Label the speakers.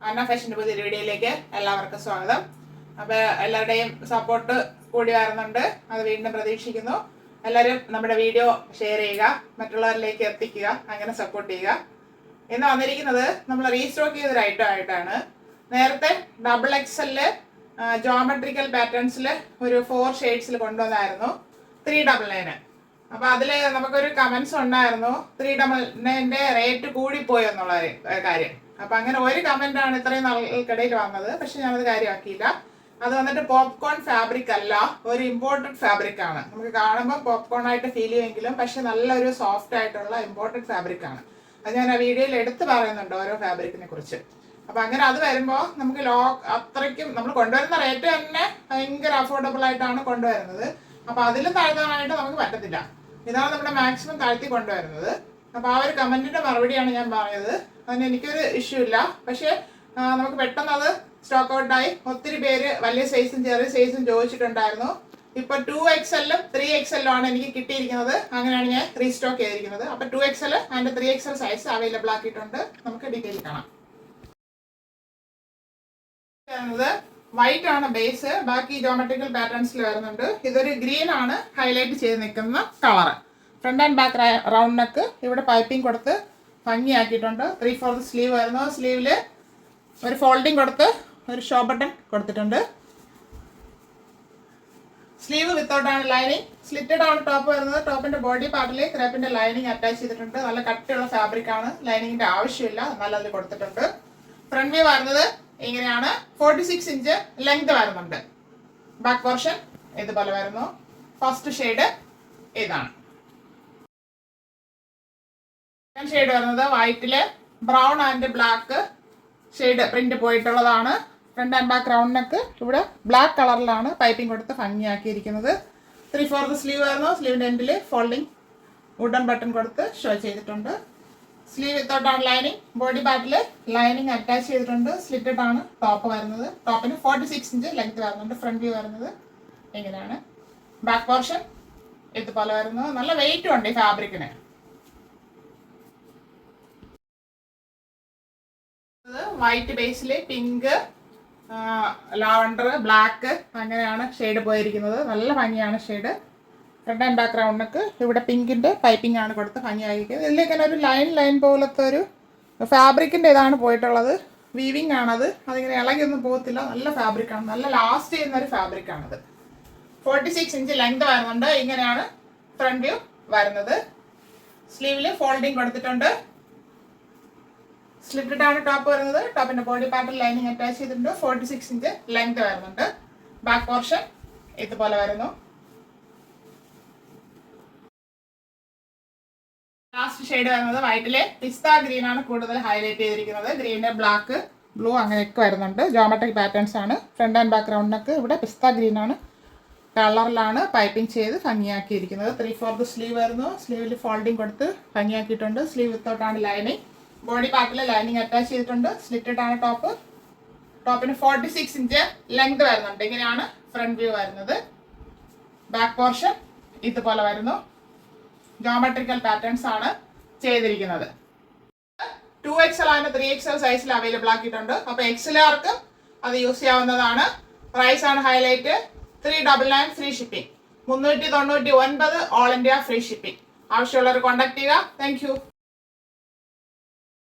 Speaker 1: അന്ന ഫാഷൻ്റെ പുതിയ വീഡിയോയിലേക്ക് എല്ലാവർക്കും സ്വാഗതം. അപ്പോൾ എല്ലാവരുടെയും സപ്പോർട്ട് കൂടി വരുന്നുണ്ട്, അത് വീണ്ടും പ്രതീക്ഷിക്കുന്നു. എല്ലാവരും നമ്മുടെ വീഡിയോ ഷെയർ ചെയ്യുക, മറ്റുള്ളവരിലേക്ക് എത്തിക്കുക, അങ്ങനെ സപ്പോർട്ട് ചെയ്യുക. ഇന്ന് വന്നിരിക്കുന്നത് നമ്മൾ റീസ്റ്റോക്ക് ചെയ്തൊരു ഐറ്റം ആയിട്ടാണ്. നേരത്തെ XXL ജോമെട്രിക്കൽ പാറ്റേൺസിൽ ഒരു 4 ഷെയ്ഡ്സിൽ കൊണ്ടുവന്നായിരുന്നു 399. അപ്പോൾ അതിൽ നമുക്കൊരു കമൻസ് ഉണ്ടായിരുന്നു 399 റേറ്റ് കൂടിപ്പോയി എന്നുള്ള കാര്യം. അപ്പോൾ അങ്ങനെ ഒരു കമൻ്റാണ് ഇത്രയും നാൾക്കിടയിൽ വന്നത്, പക്ഷെ ഞാനത് കാര്യമാക്കിയില്ല. അത് വന്നിട്ട് പോപ്കോൺ ഫാബ്രിക് അല്ല, ഒരു ഇമ്പോർട്ടഡ് ഫാബ്രിക് ആണ്. നമുക്ക് കാണുമ്പോൾ പോപ്കോൺ ആയിട്ട് ഫീൽ ചെയ്യുമെങ്കിലും പക്ഷെ നല്ലൊരു സോഫ്റ്റ് ആയിട്ടുള്ള ഇമ്പോർട്ടഡ് ഫാബ്രിക് ആണ്. അത് ഞാൻ ആ വീഡിയോയിൽ എടുത്ത് പറയുന്നുണ്ട് ഓരോ ഫാബ്രിക്കിനെ കുറിച്ച്. അപ്പം അങ്ങനെ അത് വരുമ്പോൾ നമുക്ക് അത്രയ്ക്കും നമ്മൾ കൊണ്ടുവരുന്ന റേറ്റ് തന്നെ ഭയങ്കര അഫോർഡബിൾ ആയിട്ടാണ് കൊണ്ടുവരുന്നത്. അപ്പോൾ അതിലും താഴ്ത്താനായിട്ട് നമുക്ക് പറ്റത്തില്ല. ഇതാണ് നമ്മുടെ മാക്സിമം താഴ്ത്തി കൊണ്ടുവരുന്നത്. അപ്പോൾ ആ ഒരു കമൻറ്റിൻ്റെ മറുപടിയാണ് ഞാൻ പറഞ്ഞത്. അതിന് എനിക്കൊരു ഇഷ്യൂ ഇല്ല, പക്ഷേ നമുക്ക് പെട്ടെന്ന് അത് സ്റ്റോക്ക് ഔട്ടായി. ഒത്തിരി പേര് വലിയ സൈസും ചെറിയ സൈസും ചോദിച്ചിട്ടുണ്ടായിരുന്നു. ഇപ്പോൾ 2XL 3XL ആണ് എനിക്ക് കിട്ടിയിരിക്കുന്നത്. അങ്ങനെയാണ് ഞാൻ റീസ്റ്റോക്ക് ചെയ്തിരിക്കുന്നത്. അപ്പോൾ 2XL and 3XL size available ആക്കിയിട്ടുണ്ട്. നമുക്ക് ഡീറ്റെയിൽ കാണാം. വൈറ്റ് ആണ് ബേസ്, ബാക്കി ജോമെട്രിക്കൽ പാറ്റേൺസിൽ വരുന്നുണ്ട്. ഇതൊരു ഗ്രീൻ ആണ് ഹൈലൈറ്റ് ചെയ്ത് നിൽക്കുന്ന colour. Front and back round neck, ഇവിടെ പൈപ്പിംഗ് കൊടുത്ത് ഭംഗിയാക്കിയിട്ടുണ്ട്. 3/4 സ്ലീവ് വരുന്നു. സ്ലീവിൽ ഒരു ഫോൾഡിങ് കൊടുത്ത് ഒരു ഷോ ബട്ടൺ കൊടുത്തിട്ടുണ്ട്. സ്ലീവ് വിത്തൗട്ടാണ് ലൈനിങ്. സ്ലിറ്റഡ് ആണ് ടോപ്പ് വരുന്നത്. ടോപ്പിന്റെ ബോഡി പാർട്ടിൽ ക്രേപ്പിന്റെ ലൈനിങ് അറ്റാച്ച് ചെയ്തിട്ടുണ്ട്. നല്ല കട്ടിയുള്ള ഫാബ്രിക് ആണ്, ലൈനിങ്ങിന്റെ ആവശ്യമില്ല, എന്നാലും അതിൽ കൊടുത്തിട്ടുണ്ട്. ഫ്രണ്ട് വ്യൂ വരുന്നത് ഇങ്ങനെയാണ്. 46 ഇഞ്ച് ലെങ്ത് വരുന്നുണ്ട്. ബാക്ക് പോർഷൻ ഇതുപോലെ വരുന്നു. ഫസ്റ്റ് ഷെയ്ഡ് ഇതാണ്. സെക്കൻഡ് ഷെയ്ഡ് വരുന്നത് വൈറ്റില് brown and black shade print പോയിട്ടുള്ളതാണ്. Front and back round neck, ഇവിടെ ബ്ലാക്ക് കളറിലാണ് പൈപ്പിംഗ് കൊടുത്ത് ഭംഗിയാക്കിയിരിക്കുന്നത്. 3/4 സ്ലീവ് വരുന്നു. സ്ലീവിന്റെ എൻഡിൽ ഫോൾഡിംഗ് വുഡൻ ബട്ടൺ കൊടുത്ത് ഷോ ചെയ്തിട്ടുണ്ട്. സ്ലീവ് വിത്തൗട്ടാണ് ലൈനിങ്. ബോഡി പാർട്ടിൽ ലൈനിങ് അറ്റാച്ച് ചെയ്തിട്ടുണ്ട്. സ്ലിറ്റഡ് ആണ് ടോപ്പ് വരുന്നത്. ടോപ്പിന് 46 ഇഞ്ച് ലെങ്ത് വരുന്നുണ്ട്. ഫ്രണ്ട് വ്യൂ വരുന്നത് ഇങ്ങനെയാണ്. ബാക്ക് പോർഷൻ ഇതുപോലെ വരുന്നു. നല്ല വെയിറ്റും ഉണ്ട് ഈ ഫാബ്രിക്കിന്. വൈറ്റ് ബേസിൽ പിങ്ക്, ലാവണ്ടർ, ബ്ലാക്ക് അങ്ങനെയാണ് ഷെയ്ഡ് പോയിരിക്കുന്നത്. നല്ല ഭംഗിയാണ് ഷെയ്ഡ്. ഫ്രണ്ട് ആൻഡ് ബാക്ക് റൗണ്ടിനൊക്കെ ഇവിടെ പിങ്കിൻ്റെ പൈപ്പിംഗ് ആണ് കൊടുത്ത് ഭംഗിയായിരിക്കുന്നത്. ഇതിലേക്ക് തന്നെ ഒരു ലൈൻ പോലത്തെ ഒരു ഫാബ്രിക്കിൻ്റെ ഇതാണ് പോയിട്ടുള്ളത്. വീവിങ് ആണത്. അതിങ്ങനെ ഇളകിയൊന്നും പോകത്തില്ല. നല്ല ഫാബ്രിക്കാണ്, നല്ല ലാസ്റ്റ് ചെയ്യുന്ന ഒരു ഫാബ്രിക്കാണത്. 46 ഇഞ്ച് ലെങ്ത് വരുന്നുണ്ട്. ഇങ്ങനെയാണ് ഫ്രണ്ട് വ്യൂ വരുന്നത്. സ്ലീവിൽ ഫോൾഡിങ് കൊടുത്തിട്ടുണ്ട്. സ്ലിറ്റഡ് ആണ് ടോപ്പ് വരുന്നത്. ടോപ്പിന്റെ ബോഡി പാർട്ടിൽ ലൈനിങ് അറ്റാച്ച് ചെയ്തിട്ടുണ്ട്. 46 ഇഞ്ച് ലെങ്ത് വരുന്നുണ്ട്. ബാക്ക് പോർഷൻ ഇതുപോലെ വരുന്നു. ലാസ്റ്റ് ഷെയ്ഡ് വരുന്നത് വൈറ്റിലെ പിസ്ത ഗ്രീൻ ആണ് കൂടുതൽ ഹൈലൈറ്റ് ചെയ്തിരിക്കുന്നത്. ഗ്രീന്, ബ്ലാക്ക്, ബ്ലൂ അങ്ങനെയൊക്കെ വരുന്നുണ്ട്. ജോമെട്രിക് പാറ്റേൺസ് ആണ്. ഫ്രണ്ട് ആൻഡ് ബാക്ക് റൗണ്ടിനൊക്കെ ഇവിടെ പിസ്ത ഗ്രീൻ ആണ് കളറിലാണ് പൈപ്പിംഗ് ചെയ്ത് ഭംഗിയാക്കിയിരിക്കുന്നത്. 3/4 സ്ലീവ് വരുന്നു. സ്ലീവിൽ ഫോൾഡിങ് കൊടുത്ത് ഭംഗിയാക്കിയിട്ടുണ്ട്. സ്ലീവ് വിത്തൗട്ടാണ് ലൈനിങ്. ബോഡി പാർട്ടിൽ ലൈനിങ് അറ്റാച്ച് ചെയ്തിട്ടുണ്ട്. സ്ലിറ്റഡ് ആണ് ടോപ്പ്. ടോപ്പിന് 46 ഇഞ്ച് ലെങ്ത് വരുന്നുണ്ട്. ഇങ്ങനെയാണ് ഫ്രണ്ട് വ്യൂ വരുന്നത്. ബാക്ക് പോർഷൻ ഇതുപോലെ വരുന്നു. ജോമെട്രിക്കൽ പാറ്റേൺസ് ആണ് ചെയ്തിരിക്കുന്നത്. 2XL ആണ് 3XL സൈസിൽ അവൈലബിൾ ആക്കിയിട്ടുണ്ട്. അപ്പോൾ XLർക്ക് അത് യൂസ് ചെയ്യാവുന്നതാണ്. പ്രൈസ് ആണ് highlight. 399 free shipping. 399 all India free shipping. ആവശ്യമുള്ളവർ കോൺടാക്ട് ചെയ്യുക. Thank you.